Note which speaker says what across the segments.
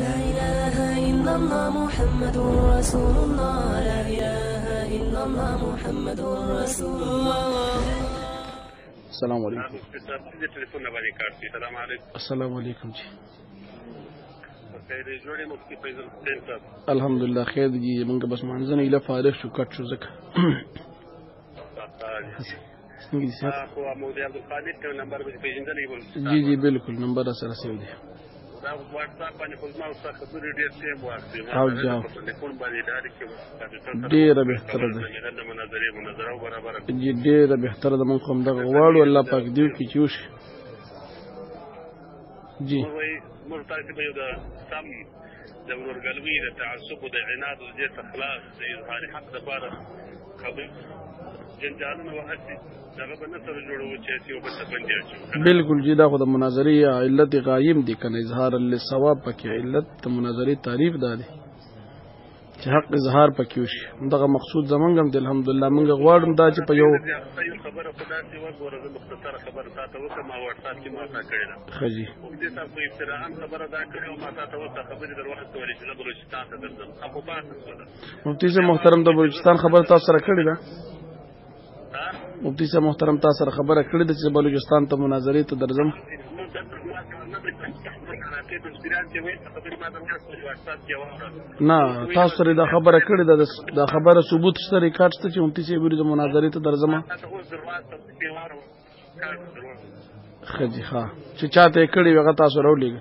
Speaker 1: لا إله إلا الله محمد رسول الله لا إله إلا الله محمد رسول الله.
Speaker 2: السلام علیکم. السلام علیکم جی. الحمدلله خیر دی موږ بس مانځنه اله فارغ شو کټ شو زکه جی جی بالکل نمبر سره سیو دی او جاو ډیره بهتره ده جی ډیره بهتره ده موږ هم دغه غواړو الله پاک دیو کې چوش جی د ورورګلوي د تعصب او د عناد او د اخلاص د اظهار حق لپاره خبر جنجالونه وهڅي دغه به نه سره جوړو چې یو بل ته بندي اچو بالکل جی دا خو د مناظرې علت غایم دي کنه اظهار للثواب پکې علت د مناظرې تعریف دا دی چې حق اظهار پکې وشي دغه مقصود زمونږ هم د الحمدلله موږ غواړم دا چې په یو خبره خدا سي وګوره د مختصره خبره تاسو وکړه ما واتساپ کې ما تا کړی دا خجی دې تاسو په ابتداء خبره دا کړو ما تاسو وکړه خبره در وخت ولې چې بلوچستان ته درځم ابو بکر مفتی صاحب محترم د بلوچستان خبر تاسو سره کړی دا مفتی صاحب محترم تاسو سره خبره کړی د چې بلوچستان ته مناظرې ته درځم نه تاسو سره دا خبره کړې ده دا خبره ثبوت شته ریکارډ شته چې مفتی صاحب د مناظرې ته درځم خجی ها چې چاته کړي هغه تاسو راولېږئ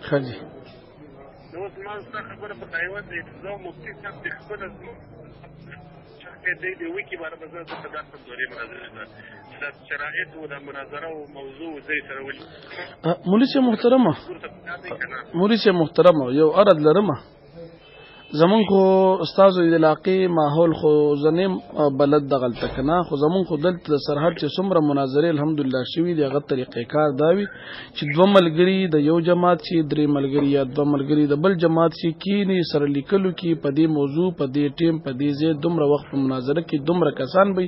Speaker 2: خجی نو ما څه خبره په حیوان دې زو مفتی صاحب د خپل دې وکی باندې بزنه د تداخل دوری مناظره ده شرایط او د مناظره او موضوع زي سره ولي مولوی سے محترمه یو ارد لرمه زمون خو استاد د علاقې ماحول خو زنیم بلد دغلت کنه خو زمون خو دلته سرحد چې څومره مناظره الحمدلله شوی دی هغه طریقې کار داوي چې دوه ملګری د یو جماعت چې درې ملګری یا دوه ملګری د بل جماعت چې کینی سره لیکلو کې په دې موضوع په دې ټیم په دې ځای دومره وخت په مناظره کې دومره کسان به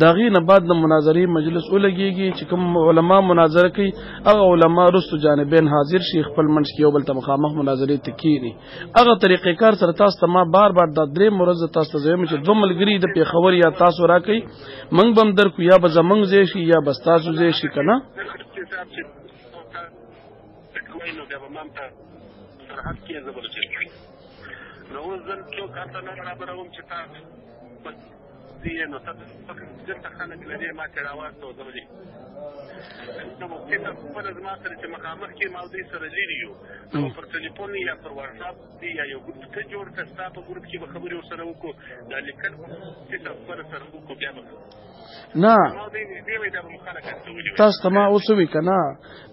Speaker 2: داغي نه بعد د مناظرې مجلس ولګيږي چې کوم علما مناظره کوي هغه علما رستو جانبین حاضر شي خپل منځ کې یو بل ته مخامخ مناظرې تکینی هغه طریقې کار سره تاسو ته ما بار بار د درې مرز تاسو ته زویم چې دوه ملګری د پیښور یا تاسو راکې منګ بم درکو یا به زمنګ زی شي یا بس تاسو زی شي کنه نو زن څو کارته نه برابروم چې تاسو دې نو تاسو څنګه خلک لري ما ته راوځو دوی نو مفتی تاسو په زما سره چې مخامخ کې ماوزي سره لیریو نو پر ټلیفون یا پر واتساپ دی یا یو ګروپ ته جوړ کړه تاسو ګروپ کې به خبرې سره وکړو دا لیکل چې تاسو پر سره وکړو بیا نه تاسو ته ما اوسوي کنه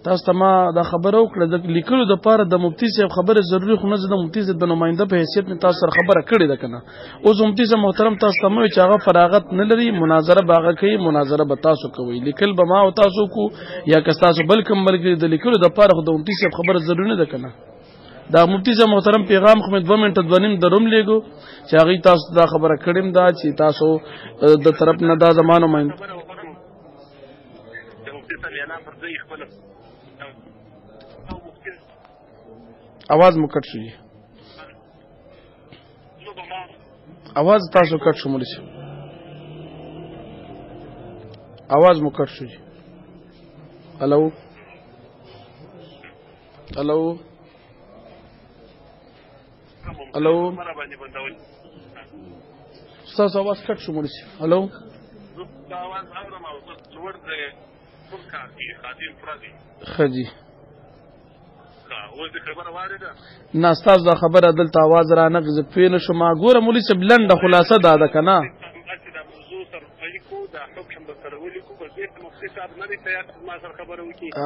Speaker 2: تاسو ته ما دا خبره وکړه د لیکلو د پاره د مفتی صاحب خبره ضروری خو نه د مفتی صاحب د نماینده په حیثیت نه تاسو سره خبره کړې ده کنه اوس مفتی صاحب محترم تاسو ته مو چې هغه فراغت نه لري مناظره باغه کوي مناظره به تاسو کوي لیکل به ما او تاسو کو یا که تاسو بل کوم ملګری د لیکلو د پاره خو د مفتی صاحب خبره ضروری نه ده کنه دا مفتی صاحب محترم پیغام خو 2 منټه 2 نیم دروم لګو چې هغه تاسو دا خبره کړم دا چې تاسو د طرف نه دا زمانو مې आवाज مو کټ شو आवाज تاسو کټ شو مولوی صاحب आवाज مو کټ شو الو الو الو تاسو आवाज کټ شو مولوی صاحب الو خجی نه استاد دا خبره دلته आवाज را نه غزه پین شو ما ګوره مولوی صاحب لنډه خلاصه دا کنه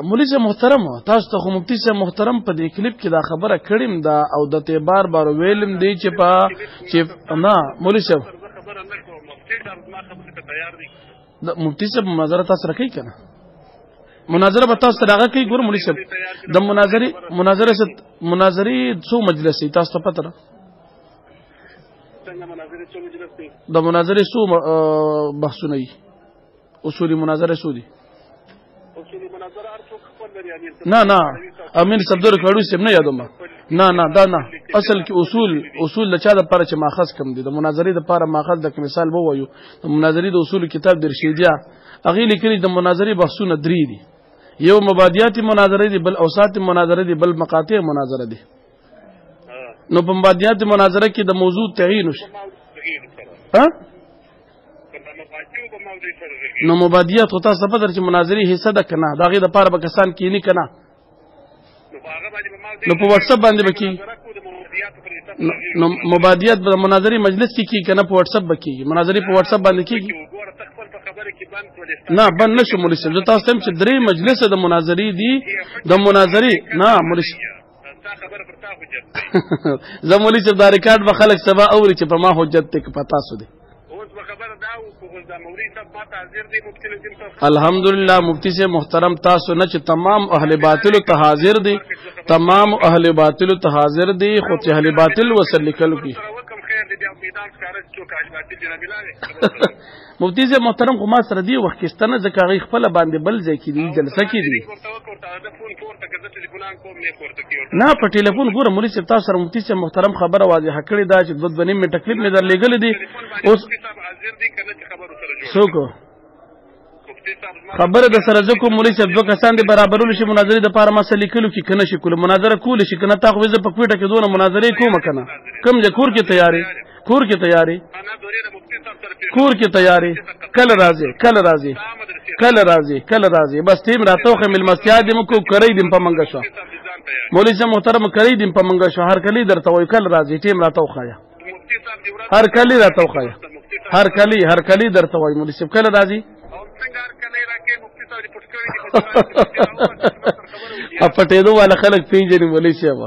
Speaker 2: مولوی صاحب محترم تاسو ته مفتی صاحب محترم په دې کلیپ کې دا خبره کړم دا او د ته بار بار ویلم دی چې په چې نه مولوی صاحب مفتی صاحب مناظره تاسو راکې کنه مناظره به تاسو راغی کوي ګور مولوی صاحب د مناظره څو مجلس تاسو ته پته ده د مناظره څو بحثونه اصولي مناظره څو دي نه نه امین صدر کړو سم نه یادوم نه نه دا نه اصل کې اصول د چا د لپاره چې ماخذ کم دي د مناظرې لپاره ماخذ د مثال ووایو د مناظرې د اصول کتاب د رشیدیه هغه لیکلي د مناظرې بحثونه درې دي یو مبادیات مناظره دي بل اوساط مناظره دي بل مقاطع مناظره دي نو په مبادیات مناظره کې د موضوع تعیین وشي ها نو مبادیات خو تاسو په در چې مناظرې حصہ ده کنه دا غي د پاره به کسان کینی کنه نو په واتس اپ باندې بکی نو مبادیات د مناظرې مجلس کې کی کنه په واتس اپ بکی مناظرې په واتس اپ باندې کیږي نه بند نشو مولوی صاحب زه تاسو ته چې درې مجلس د مناظرې دي د مناظرې نه مولوی زه مولوی صاحب دا ریکارډ به خلک سبا اوري چې په ما حجت ته پتا سو دي الحمدلله مفتی سے محترم تاسو نه چې تمام اهل باطل ته حاضر دي تمام اهل باطل ته حاضر دي خو چې اهل باطل وسل لیکلو کی مفتی سے محترم خو ما سره دی وخت کېستنه ځکه هغه خپل باندې بل ځای کې دی جلسه کې دی نه په ټلیفون ګوره مولوی صاحب تاسو سره مفتی سے محترم خبره واضحه کړې ده چې 2.5 منټ تکلیف مې در لېږلې دي اوس څوک خبره د سره ځکو مولوی صاحب دوه کسان دي برابرول شي مناظرې د پاره ما سره لیکلو کې کنه شي کول مناظره کول شي کنه تا خو زه په کوټه کې دونه مناظرې کوم کنه کم ځکه کور کې تیاری کور کې تیاری کله راځي بس تیم راتوخه ملمستیا دې مو کو کرای دې په منګه شو مولوی صاحب محترم کرای دې په منګه شو هر کلی درته وای کله راځي تیم راتوخه هر کلی درته وای مولوی صاحب کله راځي پټېدو والا خلک پیژني مولوی صاحب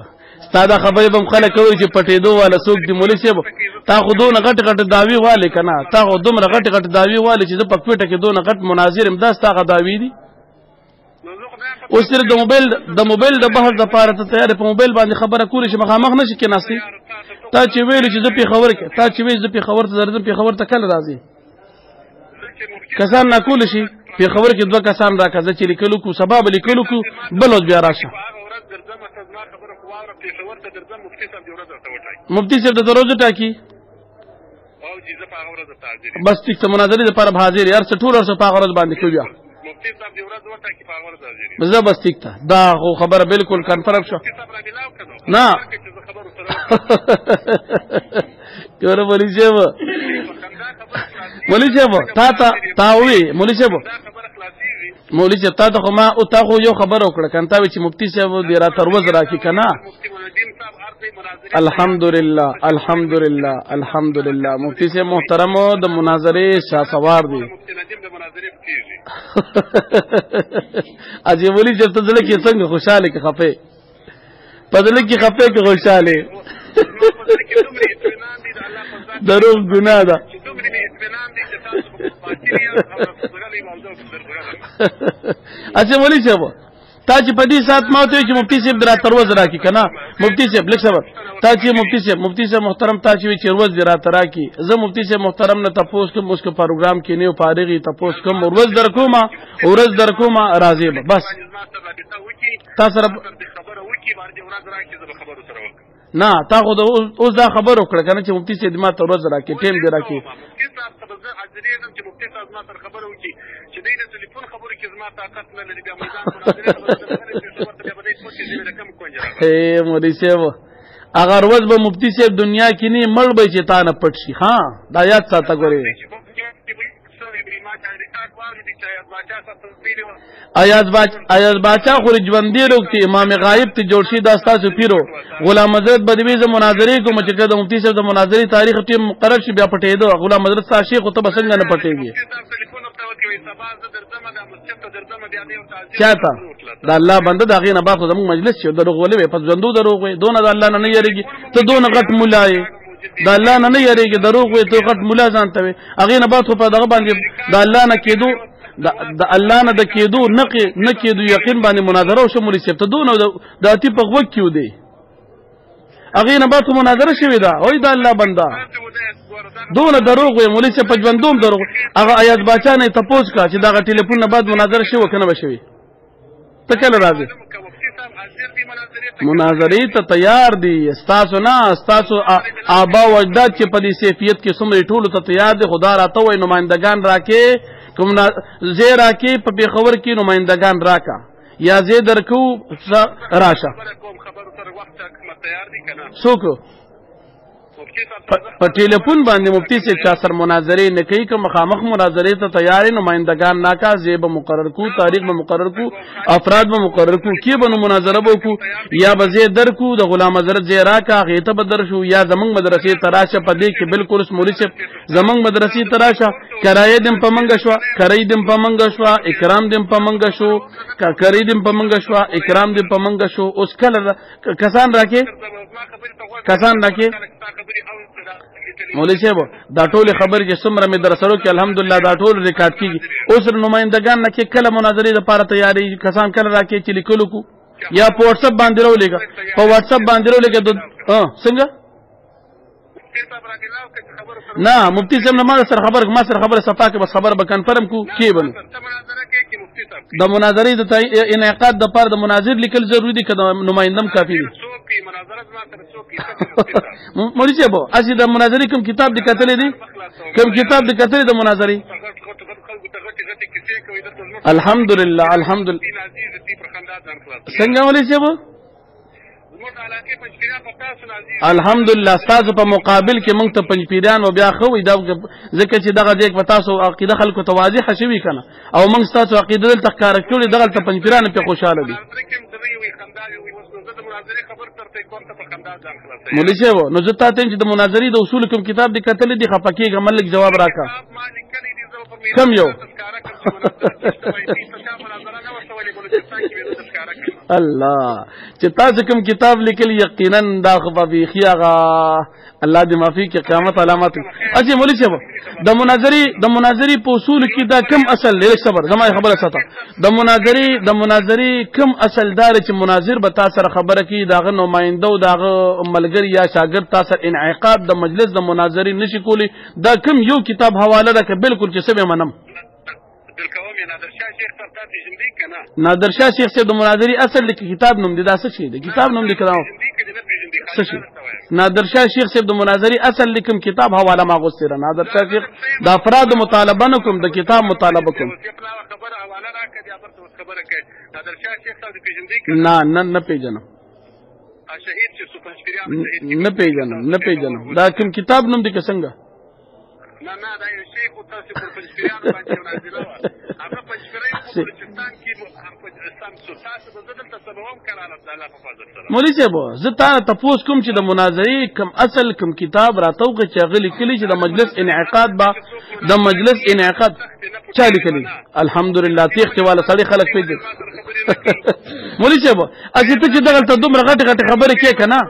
Speaker 2: ساده خبرې بم خلک کوي چې پټېدو والا څوک دی مولوی صاحب تا خو دونه غټ داوی والے کنه تا خو دومره غټ داوی والے چې په کوټه کې دونه غټ مناظر امداز تا غ داوی دي اوس تر د موبایل د بحث د پاره ته تیار په موبایل باندې خبره کولی چې مخامخ نشي کې ناسي تا چې ویل چې د پیښور کې تا چې ویل د پیښور ته درځم پیښور ته کله راځي کسان نه کولی شي پیښور کې دوه کسان راکځي چې لیکلو کو سبب لیکلو کو بل بیا راشه مفتی صاحب د دروازه ټاکی بس ټیک ته مناظرې لپاره حاضر یار څه ټول ورسره په غرض باندې کوي مفتی صاحب دی ورځ ورته کی په غرض حاضر زه بس ټیک ته دا خبره بالکل کنفرم شو نه ګوره مولوی صاحب تا وی مولوی صاحب تا ته خو ما او تا خو یو خبر وکړه کنتا وی چې مفتی صاحب دی را تر وز راکی کنه الحمدلله مفتی صاحب محترم د مناظرې شاسوار دی اجي ولي چې تدل کې څنګه خوشاله کې خفه پدل کې خفه کې خوشاله درو ګناه ده اجي ولي چې تا چې په دې سات ماته چې مفتی صاحب درا تروز راکی کنه مفتی صاحب لیک صبر تا چې مفتی صاحب محترم تا چې روز درا ترا کی زه مفتی صاحب محترم نه تاسو کوم اوس کو پروګرام کې نه فارغي تاسو کوم روز در کومه راضي بس تاسو خبره وکي باندې ورځ راکی زه خبرو سره وکړم نه تا خو اوس دا خبر وکړه کنه چې مفتی صاحب ما ته روز راکی ټیم دی راکی مفتی صاحب ته حاضرې نم چې مفتی صاحب ما سره خبره وکي چې دې د ټلیفون خبرو کې زما طاقت نه لري بیا میدان مولوی صاحب اگر روز به مفتی صاحب دنیا کې نه مړ به چې تا نه پټ شي ها دا یاد ساته ګورې ایاز باچا خو ژوندې روکتي امام غایب ته جوړ شي دا ستاسو پیرو غلام حضرت بدوی ز مناظرې کوم چې د مفتی صاحب د مناظرې تاریخ ټیم مقرر شي بیا پټېدو غلام حضرت صاحب شیخ ته بسنګ نه پټېږي چاته د الله بنده دغه نه باخو زموږ مجلس شو دروغ ولې په ژوندو دروغ وي دونه د الله نه یریږي ته دونه غټ مولا یې د الله نه یریږي دروغ وي ته غټ مولا ځانته وي هغه نه باخو په دغه باندې د الله نه کېدو د الله نه د کېدو نه کېدو یقین باندې مناظره او شمولي شپ ته دونه د اتی په وګ کېو دی هغه نه باخو مناظره شوی دا وای د الله بنده دونه دروغ وي مولوی صاحب په ژوندوم دروغ هغه ایاز باچا نه تپوس کا چې دا ټلیفون نه بعد مناظره شو کنه بشوي ته کله راځې مناظرې ته تیار دي ستاسو نه ستاسو آبا و اجداد چې په دې سیفیت کې څومره ټولو ته تیار دي خدا راته وایي نمایندګان راکې کوم زه راکې په پېښور کې نمایندګان راکا یا زه درکو راشه څوک په ټلیفون باندې مفتی صاحب چا سره مناظرې نه کوي که مخامخ مناظرې ته تیار نمایندګان ناکا زه به مقرر کو تاریخ به مقرر کو افراد به مقرر کو کې به مناظره به کو یا به زه درکو د غلام حضرت زه راکا هغې ته به درشو یا زمونږ مدرسې ته راشه په دې کې بالکل مولوي صاحب زمونږ مدرسې ته راشه کرایه دې په منګه شوه کرۍ دې په منګه شوه اکرام دې په منګه شو کرۍ دې په منګه شوه اکرام دې په منګه شو اوس کله کسان راکې مولوي صاحب دا ټول خبرې چې څومره مې در سره کې الحمدلله دا ټول ریکارډ کیږي اوس نمایندګان نه کې کله مناظرې لپاره تیاری کسان کله راکې چې لیکلو کو یا په واتس اپ باندې راولېږه په واتس اپ باندې راولېږه څنګه نه مفتی صاحب نه ما سره خبره صفا کې بس خبره به کنفرم کو کې بنو د مناظرې د انعقاد د پاره د مناظر لیکل ضروری دي که د نمایندم کافي دي مولوي صاحب اسی د مناظرې کوم کتاب دې کتلې دي کوم کتاب دې کتلې د مناظرې الحمدلله څنګه مولوي صاحب الحمدلله ستاسو په مقابل کې موږ ته پنځپیران و بیا خو دا ځکه چې دغه ځای په تاسو عقیده خلکو ته واضحه شوي که نه او موږ ستاسو عقیده دلته ښکاره کړې دغلته پنځپیران پرې خوشحاله دي مولوي صاحب نو زه تا ته یم چې د مناظرې د اصولو کوم کتاب دې کتلی دي خفه کېږه من لږ جواب راکړه کم یو الله چې تاسو کوم کتاب لیکل یقینا دا خو به بیخي هغه الله دې معافي کړي قیامت علامات اچھا مولوي صاحب د مناظرې په اصولو کې دا کم اصل دی صبر زما خبره ساته د مناظرې کم اصل دار چې مناظر به تاسو سره خبره کوي داغه نماینده او داغه ملګری یا شاګرد تاسو انعقاد د مجلس د مناظرې نشي کولی دا کم یو کتاب حواله ده که بالکل چې سبه منم نادر شاه شیخ صاحب د مناظرې اصل لیکي کتاب نوم دی دا څه شي دی کتاب نوم دی کړه څه شي نادر شاه شیخ صاحب د مناظرې اصل لیکم کتاب حواله ما غوښتل نادر شاه شیخ د افراد مطالبه نکوم د کتاب مطالبه کوم نه پیژنم نه پیژنم دا کوم کتاب نوم دی که څنګه مولوي صاحب زه تا تپوس کوم چې د مناظرې کوم اصل کوم کتاب راته وکړه چې هغه لیکلي چې د مجلس انعقاد چا لیکلي الحمدلله تېښتې والا سړي خلک پېژني مولوي صاحب اچې ته چې دغلته دومره غټې خبرې کوې که نه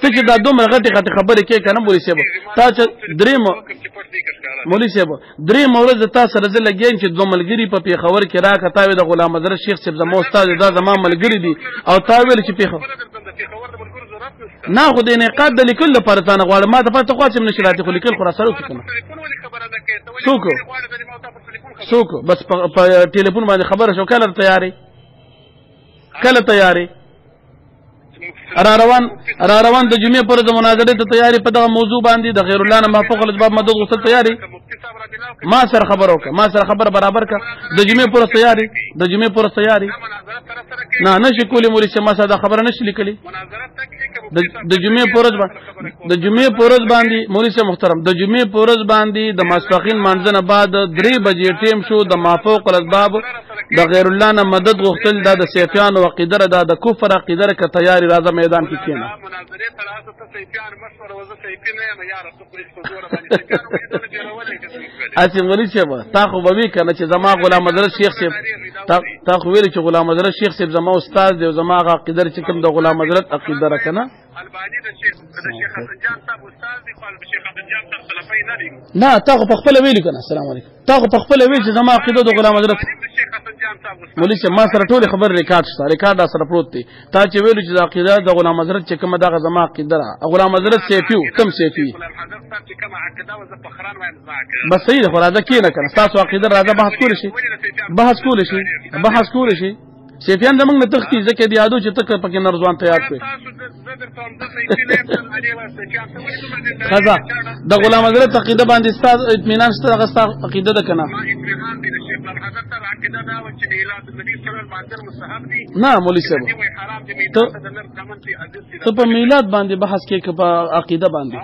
Speaker 2: ته چې دا دومره غټې خبرې کوې که نه مولوي صاحب تا چې مولوي صاحب درېیمه ورځ د تا سره زه لګیا یم چې دوه ملګري په پېښور کې راکړه تا وې د غلام حضرت شیخ صاحب زما استاد دا زما ملګري دي او تا ویل چې نه خو د انعقاد د لیکلو لپاره تا نه غواړم ما ته پته غواړم چې نشي راتې خو لیکل خو را سره وکړي که نه څوک بس په ټلیفون باندې خبره شو کله تیارې را روان د جمعې پر د مناظرې ته تیاری په دغه موضوع باندې د غیر الله نه مافوق الاسباب مدد غوښتل تیاری ما سره خبره وکړه ما سره خبره برابر کړه د جمعې پر تیاری نه نشي کولی مولوي صاحب ما سره دا خبره نشي لیکلی د جمعې په ورځ باندې مولوي صاحب محترم د جمعې په ورځ باندې د ماسپښین مانځه نه بعد 3 بجې ټیم شو د مافوق الاسباب د غیر الله نه مدد غوښتل دا د سیفیانو عقیده دا د کفر عقیده که تیاری راځه میدان کې کېنه اسی مولوي صاحب تا خو به وی کنه چې زما غلام حضرت شیخ صاحب تا خو ویل چې غلام حضرت شیخ صاحب زما استاد دی او زما هغه عقیده چې کوم د غلام حضرت عقیده را کنه نه تا خو په خپل ویل کنه السلام علیکم تا خو په خپل ویل چې زما عقیده د غلام حضرت مولوي صاحب ما سره ټول خبر ریکارډ سره پروت دی تا چې ویل چې د عقیده د غلام حضرت چې کومه دغه زما عقیده را غلام حضرت سیفي کم سیفي بس صحیح ده خو راځه کېنه کنه تاسو عقیده راځه بحث کولی شي سیفیان زمونږ نه تښتي ځکه د یادو چې ته پکې نرځوان ته یاد کړې ښځه د غلام حضرت عقیده باندې ستا اطمینان شته هغه ستا عقیده ده که نه نه مولوي صاحب ته په میلاد باندې بحث کې که په عقیده باندې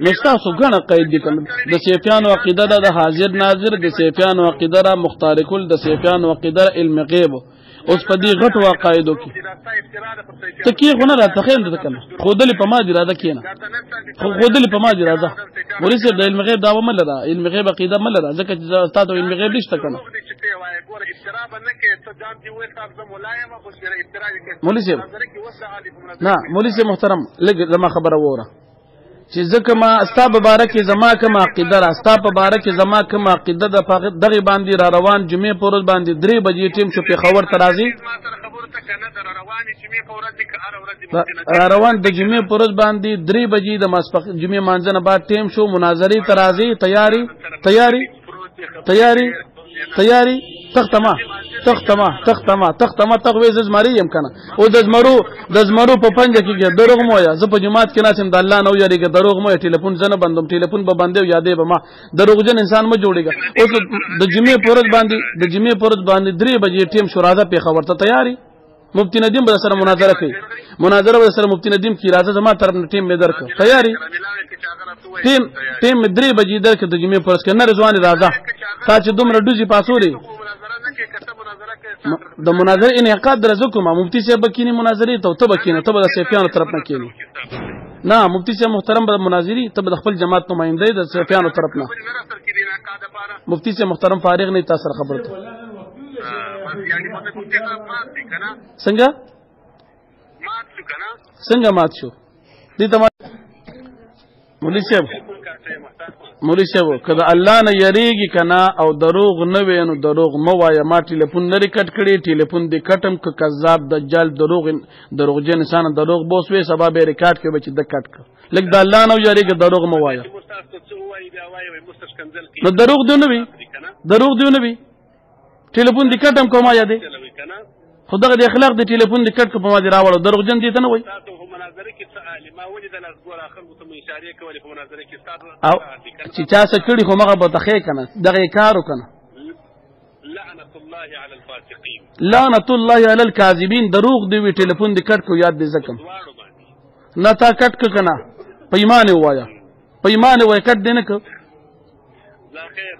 Speaker 2: نو ستاسو ګڼه قید دي که د سیفیانو عقیده ده د حاضر ناظر د سیفیانو عقیده ده مختار کل د سیفیانو عقیده علم غیب اوس په دې غټو عقایدو کې ته کېغو نه راته خیل ده که نه ښودلې په ما دي راځه کښېنه ښودلې په ما دي راځه مولوي صاحب د علم غیب دعوه مه لره علم غیب عقیده مه لره ځکه چې ستا ته علم غیب نشته که نه مولوي صاحب نه مولوي صاحب محترم لږ زما خبره واوره چې ځکه ما ستا په باره کې زما کوم عقیده را ستا په باره کې زما کوم عقیده ده دغې باندې را روان جمعې په ورځ باندې 3 بجې ټیم شو پېښور ته راځي را روان د جمعې په ورځ باندې 3 بجې د ماسپښین جمعې مانځه نه بعد ټیم شو مناظرې ته راځي تیاری تختما تغوی زمری یم کنه او د زمرو په پنجه کې دروغ مو یا زه په جماعت کې ناسم د الله نو یریږي دروغ مو ټلیفون زنه بندوم ټلیفون به بندو یادې به ما دروغجن انسان مو جوړیږي اوس د جمعې پورز باندې 3 بجې ټیم شو راځه پېښور ته تیاری مفتی ندیم به سره مناظره کوي مناظره به سره مفتی ندیم کی راځه زما طرف نه ټیم مې درک تیاری ټیم 3 بجې درک د جمعې پورز کې نه رضوان راځه تا چې دومره ډوزي پاسوري د مناظره انعقاد درځو کوم مفتی صاحب بکینی مناظره ته بکینه ته به د سیفیانو طرف نه کینی نه مفتی صاحب محترم به مناظری ته به خپل جماعت نماینده د سیفیانو طرف نه مفتی صاحب محترم فارغ نه تاسو خبرته څنګه مات شو دې ته مولوي صاحب که د الله نه یریږي که نه او دروغ نه وي نو دروغ مه وایه ما ټلیفون نه ریکټ کړي ټلیفون دې کټم که کذاب دجال دروغجن انسان دروغ بوس وي سبا به ریکارډ کوي به چې د کټ کړه لږ د الله نه یریږي دروغ مه وایه نو دروغ دې نه وي ټلیفون دې کټم کوم یا دې خو دغه د اخلاق د ټلیفون دې کټ کو په ما دې راوړو دروغجن دې ته نه وایي او چې چا څه کړي خو مغه به تخې که نه دغه یې کار وکړه لعنت الله علی الکاذبین دروغ دې وي ټلیفون دې کټ کو یاد دې ځکم نه تا کټ که که نه په ایمان یې ووایه په ایمان یې وایه کټ دې نه که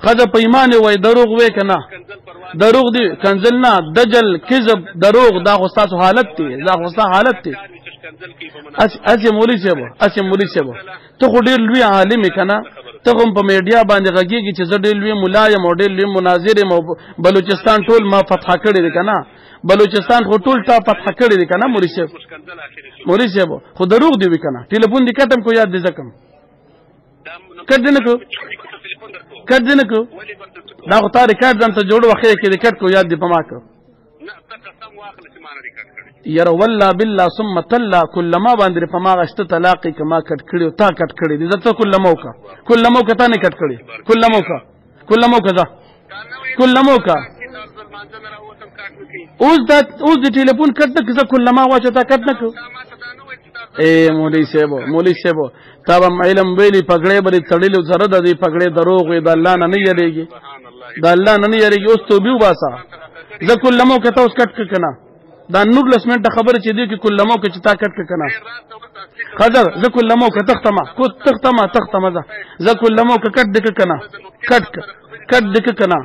Speaker 2: ښځه په ایمان یې وایه دروغ وی که نه دروغ دې کنزل نه دجل کذب دروغ دا خو ستاسو حالت دی دا خو ستا حالت دی اسی مولوي صاحب ته خو ډېر لوی عالم یې که نه ته خو په میډیا باندې غږېږي چې زه ډېر لوی ملا یم او ډېر لوی مناظر یم او بلوچستان ټول ما فتح کړی دی که نه بلوچستان خو ټول تا فتح کړی دی که نه مولوي صاحب خو دروغ دی وي که نه ټلیفون دې کټم کو یاد دې ځکم کټ دې نه کو دا خو تا ریکارډ ځان ته جوړ وخې کې دې کټ کو یاد دې په ما که یاره والله بالله ثم تلا کلما باندې په ما غشته طلاقې که ما کټ کړي او تا کټ کړي دې ته کلما وکړه تا نه کټ کړي کلما وکړه اوس د ټلیفون کټ نه که زه کلما واچو تا کټ نه کړو مولوي صاحب تا به علم ویلي پګړې به دې تړلې زره د دې پګړې دروغ وي د الله نه یریږي اوس توبې وباسه زه کلما وکړه ته اوس کټ که که نه دا 19 منټه خبره چې دی کې کلمو کې چې تا کټ که نه خضر زه کلمو که تختمه زه کلمو که کټ دې که نه کټ دې که نه